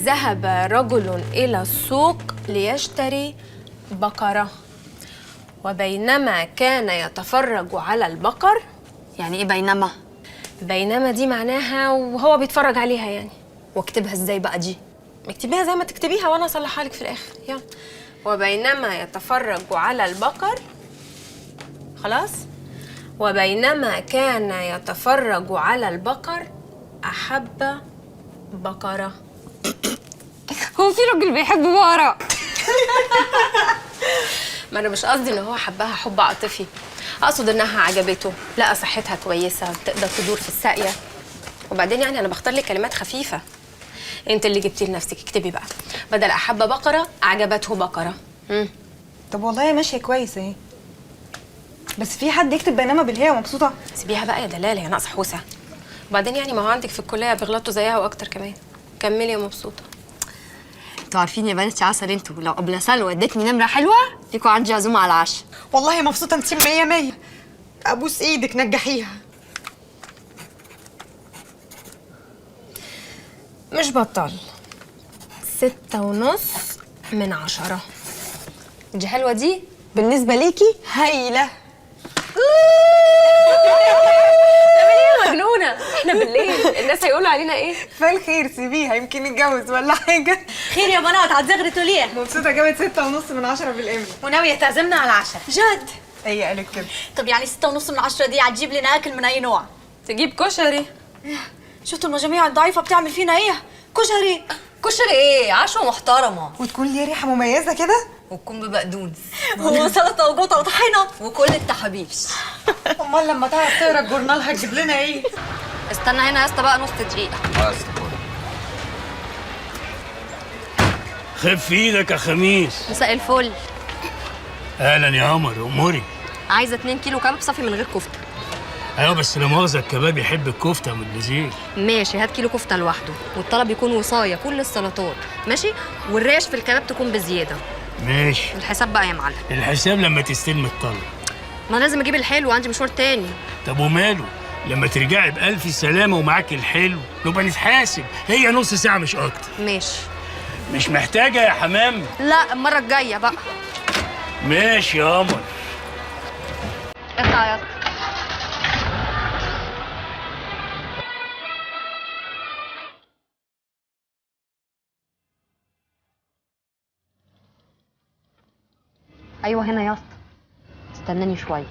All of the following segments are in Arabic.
ذهب رجل إلى السوق ليشتري بقرة، وبينما كان يتفرج على البقر. يعني ايه بينما؟ بينما دي معناها وهو بيتفرج عليها يعني. واكتبها ازاي بقى دي؟ اكتبيها زي ما تكتبيها وانا اصلحها لك في الاخر. يلا. وبينما يتفرج على البقر، خلاص، وبينما كان يتفرج على البقر أحب بقرة. هو في راجل بيحب بقرة؟ ما أنا مش قصدي إن هو حبها حب عاطفي، أقصد إنها عجبته، لقى صحتها كويسة، تقدر تدور في الساقية. وبعدين يعني أنا بختار لك كلمات خفيفة. أنت اللي جبتي لنفسك، اكتبي بقى بدل أحب بقرة أعجبته بقرة. طب والله ماشية كويس اهي، بس في حد يكتب بينما بالهي ومبسوطة؟ سيبيها بقى يا دلالة، يا ناقصة حوسة. وبعدين يعني ما هو عندك في الكلية بيغلطوا زيها وأكتر كمان. كملي يا مبسوطة. انتوا عارفين يا بنات يا عسل، انتوا لو قبل سلوى ادتني نمرة حلوة ليكوا عندي عزومة على العشاء. والله مبسوطة، انتي 100 ابوس ايدك نجحيها. مش بطل. 6.5/10. دي حلوة دي؟ بالنسبة ليكي هايلة. مجنونة، احنا بالليل الناس هيقولوا علينا ايه؟ فالخير سيبيها، يمكن نتجوز ولا حاجة. خير يا بنات، هتزغرتوا ليه؟ مبسوطة جابت 6.5/10 بالإملا. وناوية تعزمنا على العشاء؟ جد؟ هي قالت كده. طب يعني 6.5/10 دي هتجيب لنا أكل من أي نوع؟ تجيب كشري. شفتوا المجاميع الضعيفة بتعمل فينا إيه؟ كشري. كشري ايه؟ عشوة محترمة وتكون ليه ريحة مميزة كده. وتكون ببقدونس وسلطة وجوطة وطحينة. وكل التحابيش. امال لما تعرف تقرا الجورنال هتجيب لنا ايه؟ استنى هنا يا اسطى بقى نص دقيقة. خف ايدك يا خميس. مساء الفل. اهلا يا قمر، اموري. عايزة 2 كيلو كباب صافي من غير كفتة. ايوه بس لا مؤاخذة، الكباب يحب الكفتة من البزيل. ماشي، هات كيلو كفتة لوحده، والطلب يكون وصاية كل السلطات، ماشي؟ والريش في الكباب تكون بزيادة. ماشي. الحساب بقى يا معلم. الحساب لما تستلم الطلب. ما أنا لازم اجيب الحلو، عندي مشوار تاني. طب وماله؟ لما ترجعي بألف سلامة ومعاك الحلو نبقى نتحاسب، هي نص ساعة مش أكتر. ماشي. مش محتاجة يا حمام؟ لا، المرة الجاية بقى. ماشي يا قمر. اطلع يا اسطى. ايوه هنا يا اسطى، استناني شويه.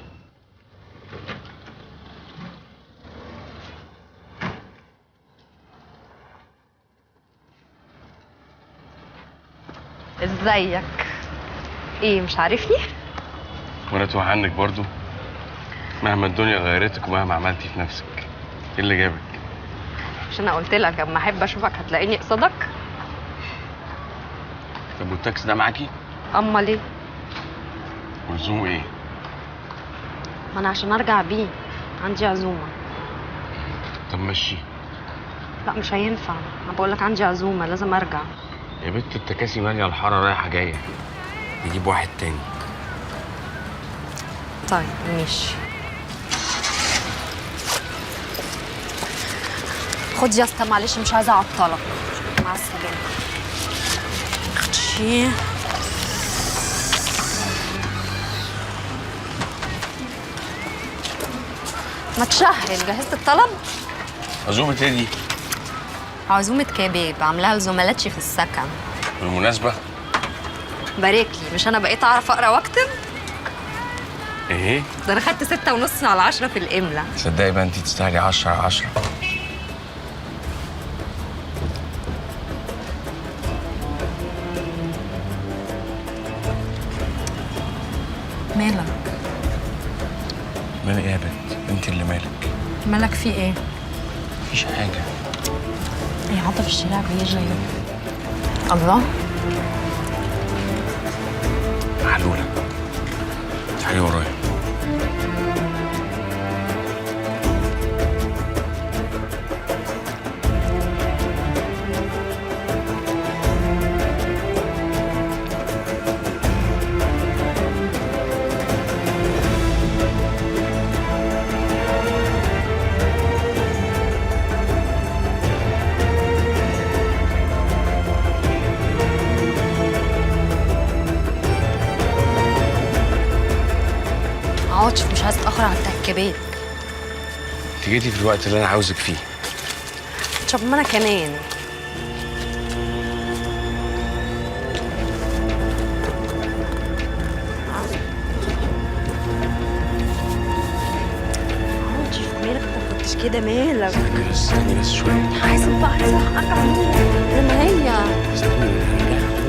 ازيك؟ ايه مش عارفني؟ وانا توه عنك برضو؟ مهما الدنيا غيرتك ومهما عملتي في نفسك، ايه اللي جابك؟ مش انا قلت لك اما احب اشوفك هتلاقيني قصادك؟ طب والتاكسي ده معاكي؟ امال ايه؟ ولزومه ايه؟ ما انا عشان ارجع بيه عندي عزومه. طب مشي. لا مش هينفع، انا بقول لك عندي عزومه لازم ارجع. يا بنت التكاسي ماليه الحاره رايحه جايه، نجيب واحد تاني. طيب ماشي. خد يا اسطى، معلش مش عايزه اعطلك. مع السلامه. اختي ما تشهل، جهزت الطلب؟ عزومه ايه دي؟ عزومه كباب عاملاها لزملاتي في السكن. بالمناسبه بارك لي، مش انا بقيت اعرف اقرا واكتب؟ ايه؟ ده انا خدت 6.5/10 في الاملا. تصدقي بقى انت تستاهلي 10/10. مالك؟ مالك ايه يا بنت؟ انت اللي مالك. مالك في ايه؟ مفيش حاجه. ايه عاطف الشارع بيجري؟ الله. معلوله، تعالي ورايا. عايز اتاخر على التركيبات. انت جيتي في الوقت اللي انا عاوزك فيه. طب ما انا كمان. مالك ما كنتش كده؟ مالك؟ استني بس شويه. عايزة بقى عايزة ارجع زي ما هي. استني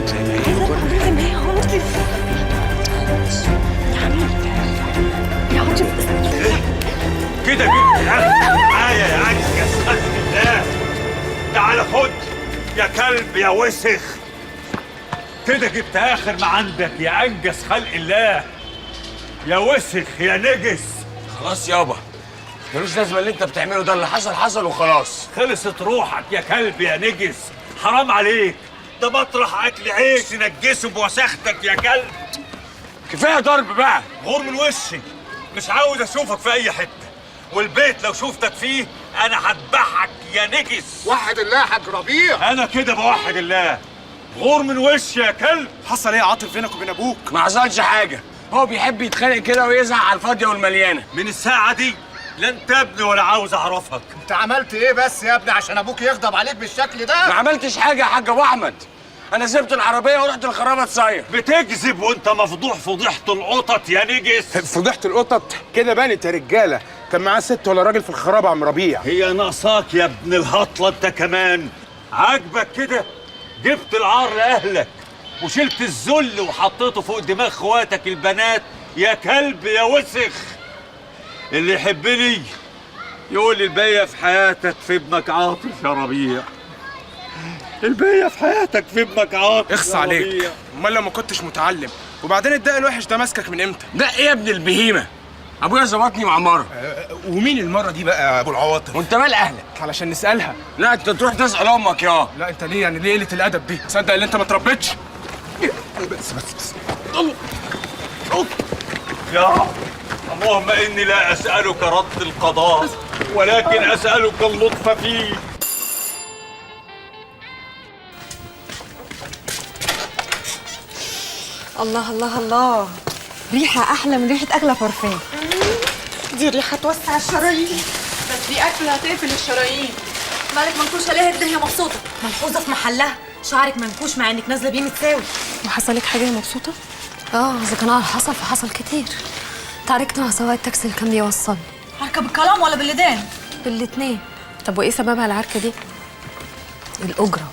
زي ما هي برضه. زي ما هي خلاص. يا عم كده جبت معايا يا عجز خلق الله. تعال خد يا كلب يا وسخ. كده جبت اخر ما عندك يا انجز خلق الله، يا وسخ يا نجس. خلاص يابا، ملوش لازمه اللي انت بتعمله ده، اللي حصل حصل وخلاص. خلصت روحك يا كلب يا نجس، حرام عليك، ده مطرح اكل عيش تنجسه بوسختك يا كلب. كفايه ضرب بقى. غور من وشي، مش عاوز اشوفك في اي حته، والبيت لو شوفتك فيه انا هذبحك يا نجس. وحد الله يا حاج ربيع. انا كده بوحد الله. غور من وشي يا كلب. حصل ايه يا عاطف بينك وبين ابوك؟ ما حصلش حاجه، هو بيحب يتخانق كده ويزعق على الفاضيه والمليانه. من الساعه دي لا انت ابني ولا عاوز اعرفك. انت عملت ايه بس يا ابني عشان ابوك يغضب عليك بالشكل ده؟ ما عملتش حاجه يا حاج ابو احمد، انا سبت العربيه ورحت الخرابه تصير. بتكذب وانت مفضوح فضيحه القطط يا نجس. فضيحة القطط كده بانت يا رجاله، كان معاه ست ولا راجل في الخرابه يا عم ربيع. هي ناقصاك يا ابن الهطله انت كمان؟ عاجبك كده؟ جبت العار لاهلك وشلت الذل وحطيته فوق دماغ اخواتك البنات يا كلب يا وسخ. اللي يحبني يقول لي الباقيه في حياتك في ابنك عاطف يا ربيع. الباقيه في حياتك في ابنك عاطف. اخص عليك، امال لو ما كنتش متعلم؟ وبعدين الدق الوحش ده ماسكك من امتى؟ ده ايه يا ابن البهيمه؟ ابويا ظبطني مع مره. ومين المره دي بقى يا ابو العواطف؟ وانت مال اهلك؟ علشان نسالها. لا انت تروح تسال امك يا. لا انت ليه يعني ليه قله الادب دي؟ تصدق ان انت ما تربيتش؟ بس يا اللهم اني لا اسالك رد القضاء ولكن اسالك اللطف فيه. الله الله الله، ريحة أحلى من ريحة أغلى بارفان. دي ريحة توسع الشرايين، بس دي أكلة هتقفل الشرايين. مالك منكوشة ليه؟ الدنيا مبسوطة. ملحوظة في محلها، شعرك منكوش مع انك نازلة بيه متساوي. وحصل لك حاجه مبسوطه؟ اذا كان حصل فحصل كتير. تعاركت مع سواق التاكسي اللي كان بيوصلني. حركة بالكلام ولا باللدان؟ بالاتنين. طب وايه سببها العركه دي؟ الاجره.